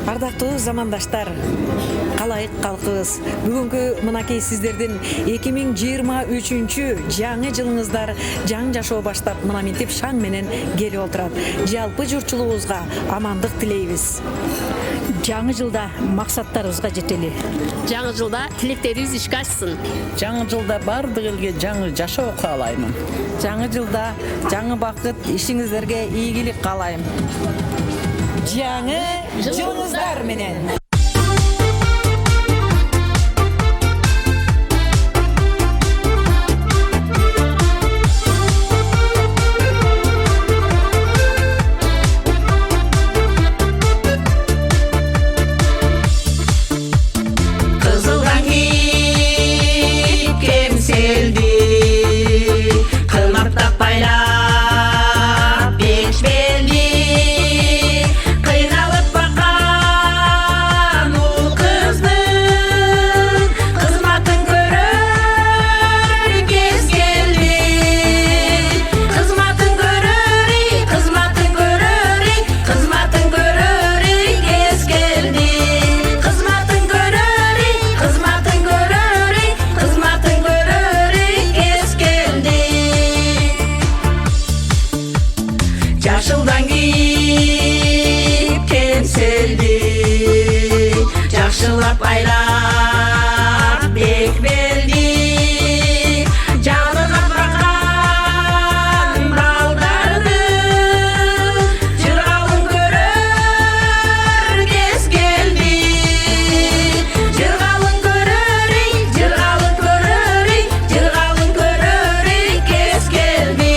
Ардактуу замандаштар, калайык калкыбыз. Бүгүнкү мынакей сиздердин 2023 жаңы жылыңыздар жаңы жашоо баштап мына минтип шаң менен келип отурат. Жалпы журтчулугубузга амандык тилейбиз. Жаңы жылда максаттарыбызга жетели. Жаңы жылда тилектерибиз ишке ашсын. Жаңы жылда бардык элге жаңы жашоо каалайм. Жаңы жылда жаңы бакыт ишиңиздерге ийгилик каалайм. Жаңы жылыңыздар менен. Жашылдан кийип кемселди, жакшылап айлап бек белди, жанына баккан балдарды жыргалын көрөр кез келди, жыргалын көрөр, жыргалын көрөр, жыргалын көрөр кез келди.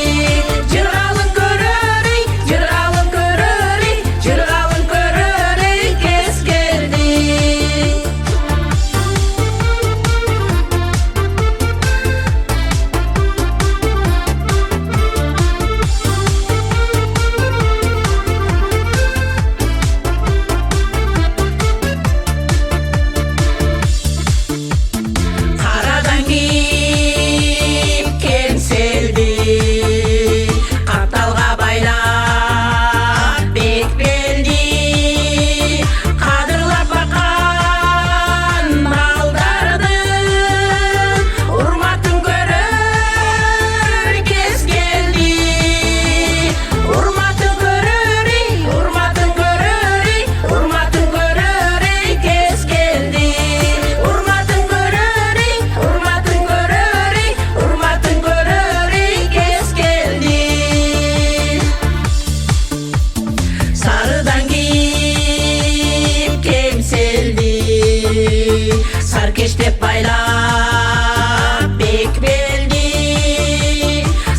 Sarkeştep baylap bek beldi,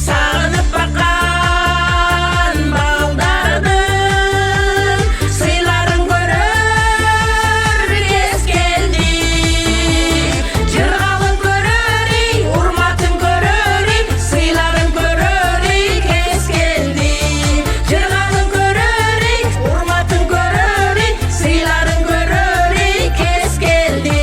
sağınıp bakan baldardı, sıyların görür kez geldi, jırgalın görür, urmatın görür, sıyların görür kez geldi, jırgalın görür, urmatın görür, sıyların görür kez geldi.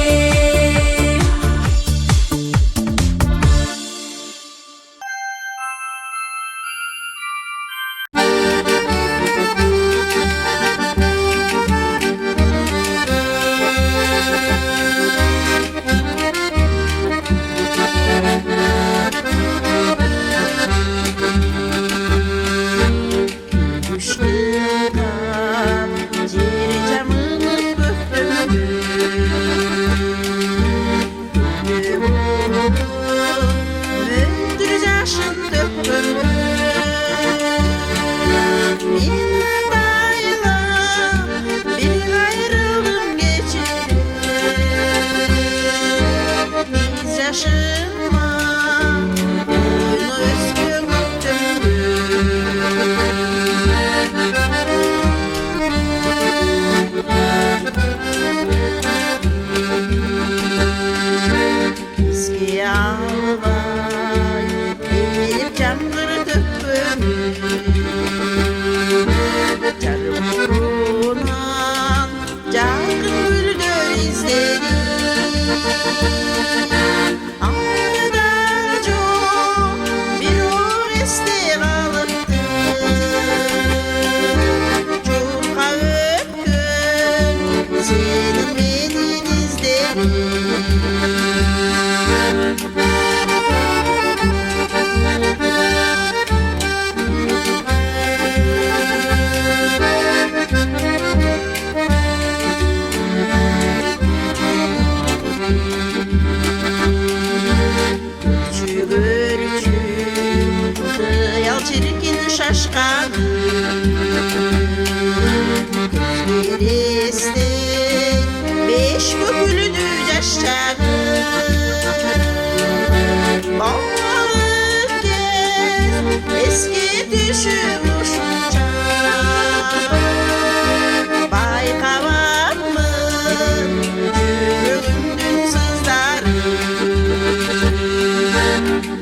kesti beş kökülüdü yaşağı Bağır gez eski düşmüş Bayqabamın yürüğümdün sızları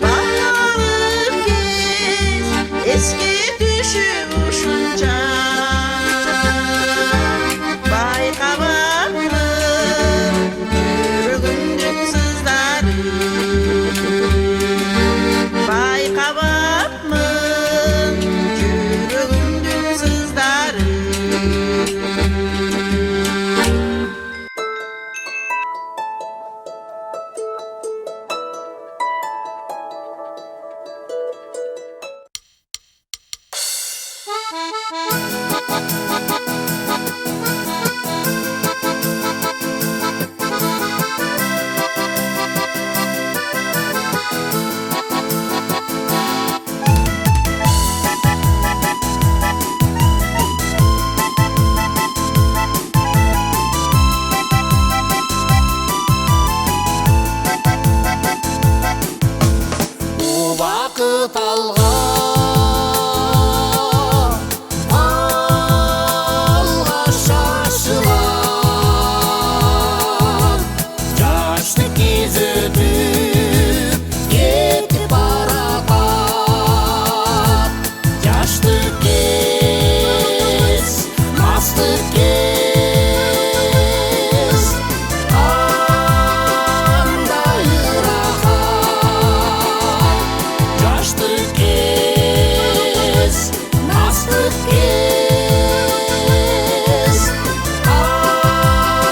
Bağır gez eski düşmüş Bayqabamın yürüğümdün sızları Bayqabamın yürüğümdün sızları Убакыт алга шашылар Жаштык кезетип кетип баратат Жаштык кез, мастык кез Андай ырахат Жаштык кез, мастык кез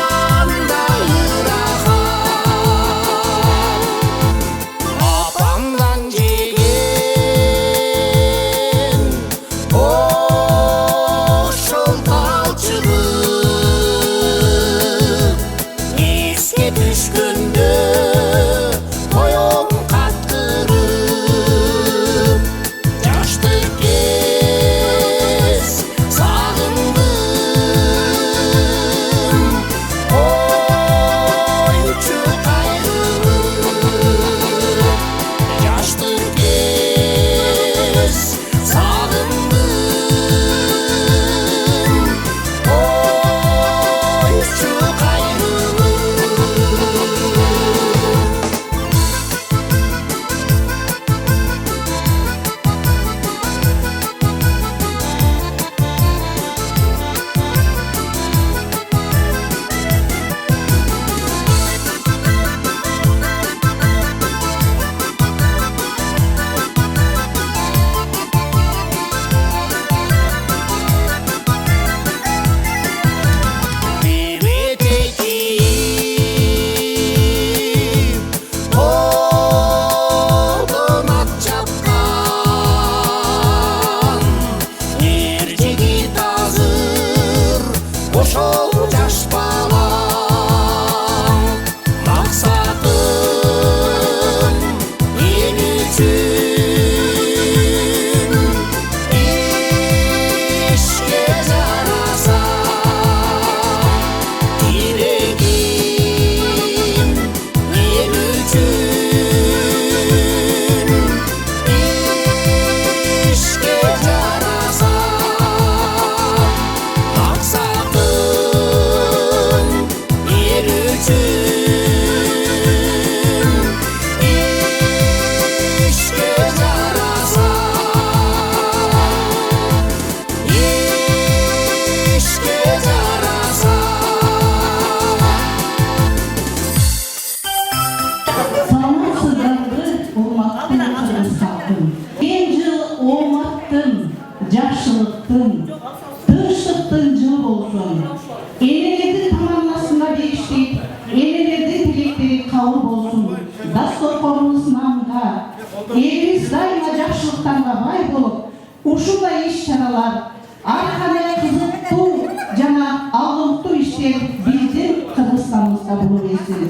Андай ырахат Апамдан жеген ошол талчыгып Эске түшкөндө коем каттырып Жаштык кез сагындым Койчу кайрылып Жаштык кез сагындым Койчу кайрылып Ошол жаш балам максатым эл үчүн ишке жараса тирегим эл үчүн ишке жараса Максатым эл үчүн ишке жараса ишке жараса Саламатсыздарбы, урматтуу кыргыз калкым. Эн жыл ооматтын, жакшылыктын, тынчтыктын жылы болсун. Энелердин таманнасына бериштик, энелердин тилектери кабыл болсун. Дасторконубуз нанга, элибиз дайыма жакшылыктарга бай болуп, ушундай иш-чаралар ар кандай кызыктуу жана алымдуу иштер биздин Кыргызстаныбызда боло берсин.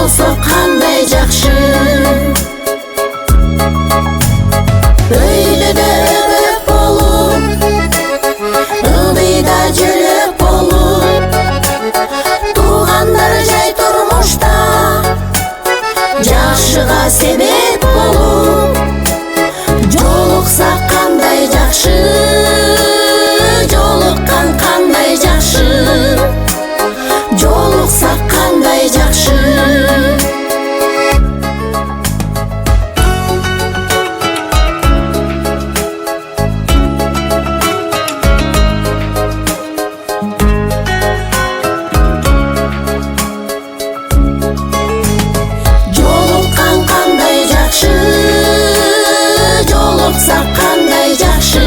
болсо кандай жакшы. Өйдөдө өбөк болуп, ылдыйда жөлөк болуп, туугандар жай турмушта жакшыга себеп болуп, жолукса кандай жакшы, жолуккан кандай жакшы, жолукса кандай жакшы. Жолуккан кандай жакшы, жолукса кандай жакшы,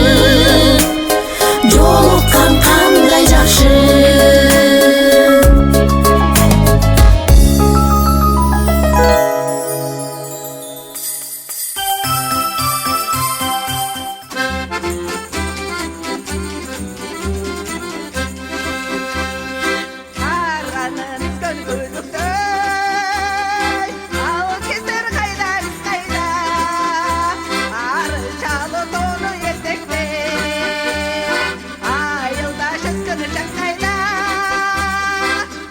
жолуккан кандай жакшы. Арғанын үскен көйлектей, ал кездер қайда, біз қайда, ары жалы тоны етектей, айылда жүзген жақ қайда,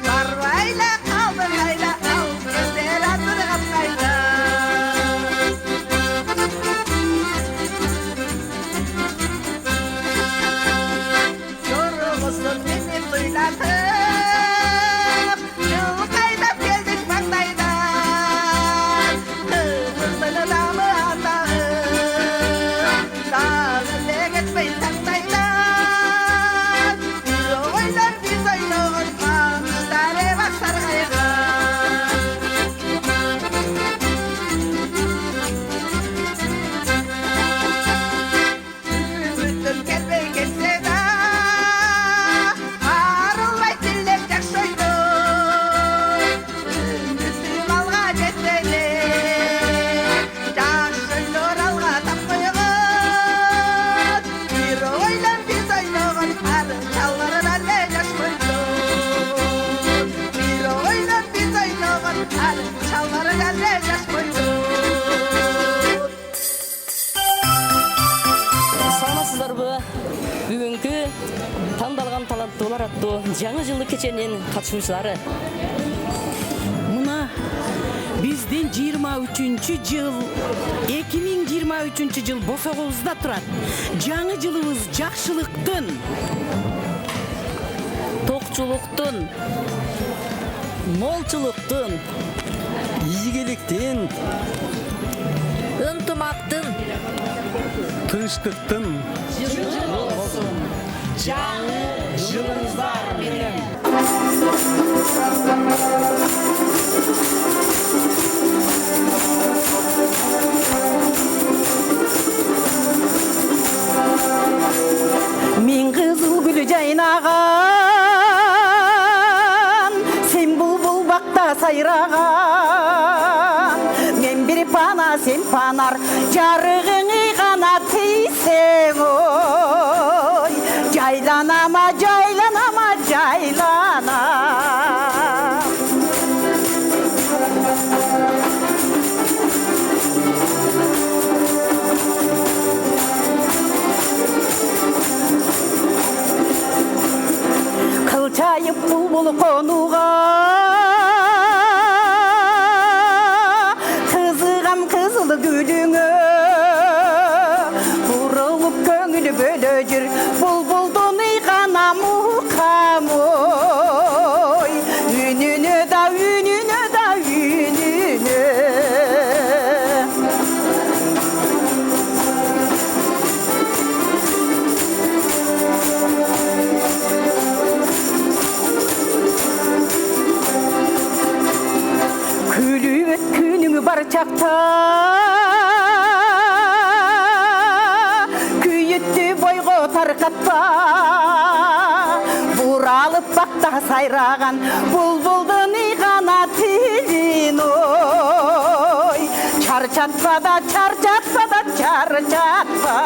барбайла қалды қайда, ал кездер атырған қайда. Жорығысын менен тойлатып, жыл қайдап келдік маңдайдан, қымыздың дамы атағым, дағы легетпей таңдайдан, ойлар біз ойнаған қамыстары бақсар қайған. Үмітім келмей кетсе да, арылмай тілеп жақсы ойдым. Үмітім алға жетсе де, жақсы ойлар алға тап қойған. Bir ойлан біз ойнаған арын шалғарынан не жақсы ойдым. Bir ойлан біз ойнаған арын шалғарынан не жақсы ойдым. Саламатсыздарбы? Бүгүнкү тандалган таланттуулар аттуу жаңы жылдык кеченин катышуучулары. Мына биздин 23-чү жыл 2023 жыл босогубузда турат. Жаңы жылыбыз жакшылыктын, Токчулуктун, молчулуктун, ийгиликтин, ынтымактын, тынчтыктын жаңы жылыңыздар менен. Мен кызыл гүлү жайнаган, сен булбул бакта сайраган. Мен бир пана, сен панар, жарыгыңы гана тийсең ой. Жайланама, жайланама, жайлана. Кылчайып булбул конуга, кызыгам кызыл гүлүңө. Бурулуп көңүл бөлө жүр, булбулдун ыйгана мукам ой. Үнүнө да, үнүнө да, үнүнө. Күлүп күнүң бар чакта, күйүттү бойго таркатпа. Буралып бакта сайраган, булбулдун ыйгана тилин ой. Чарчатпа да, чарчатпа да, чарчатпа.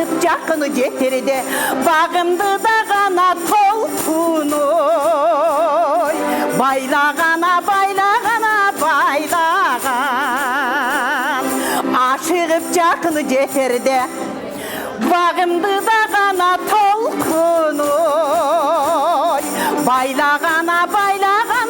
Aşık жақыны жетерде бағымды да ғана толқын ой байлағана байлаған ашығып жақыны жетерде бағымды да ғана толқын ой байлағана байлаған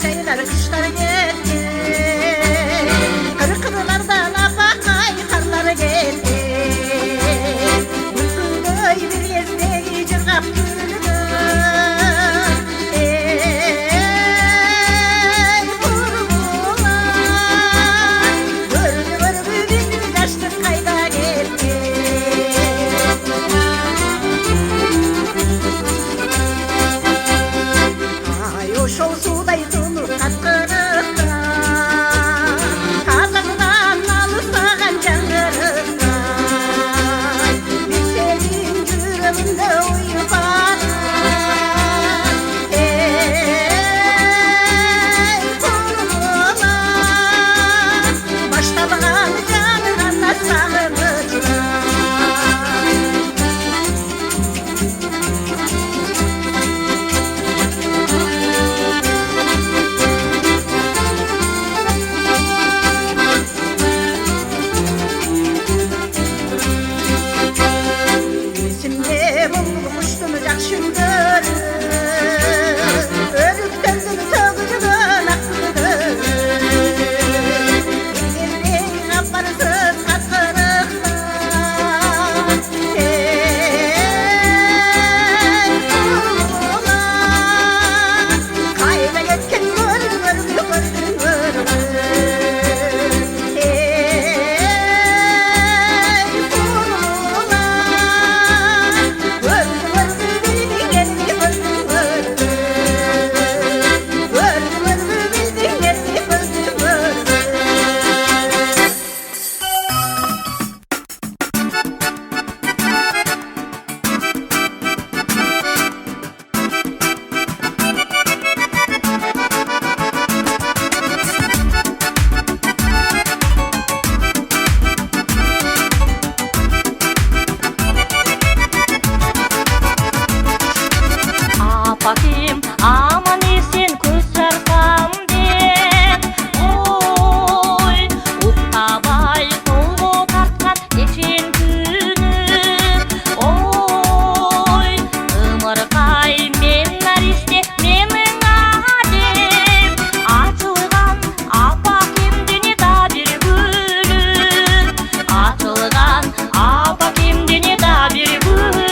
Jaylar kışlar geldi Kırkırlardan apakay karlar geldi Mutluy bir yezde cırgap gülgün Ey kurbular Vır bübün yaşlık kayda geldi Ay o şol suday Kazandan alışmagan canlarından Bir senin yüreğimde uyup Ey kurbular Başlaman canına sağlıcılar Bakayım aman iyisin köz sarsam den Oy uqtabay kolgo tartkan echen күнү Oy ымыркай мен наристе менин адем Ачылган апакемдене да бир гүлүм Ачылган апакемдене да бир гүлүм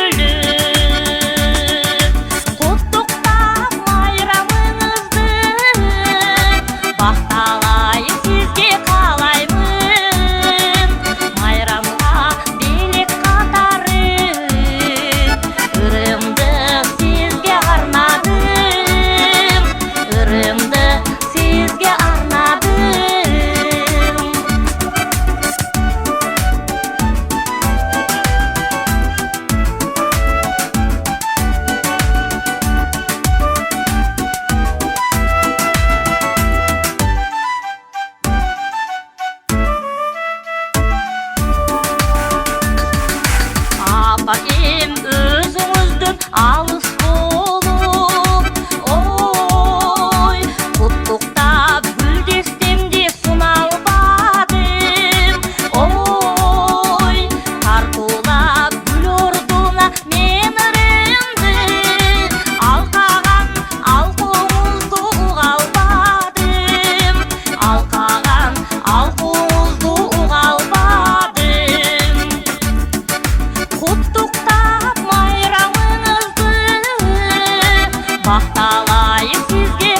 Bakayım özümüzdün alыс bolup Oy kutlukta gülдестемди sunalbadım Oy tartulap gül orduna men ырымды Alqagan alqoңузду ugalbadım Alqagan alqoңузду ugalbadım Kutlukta bayramınızdı Bақталайын sizге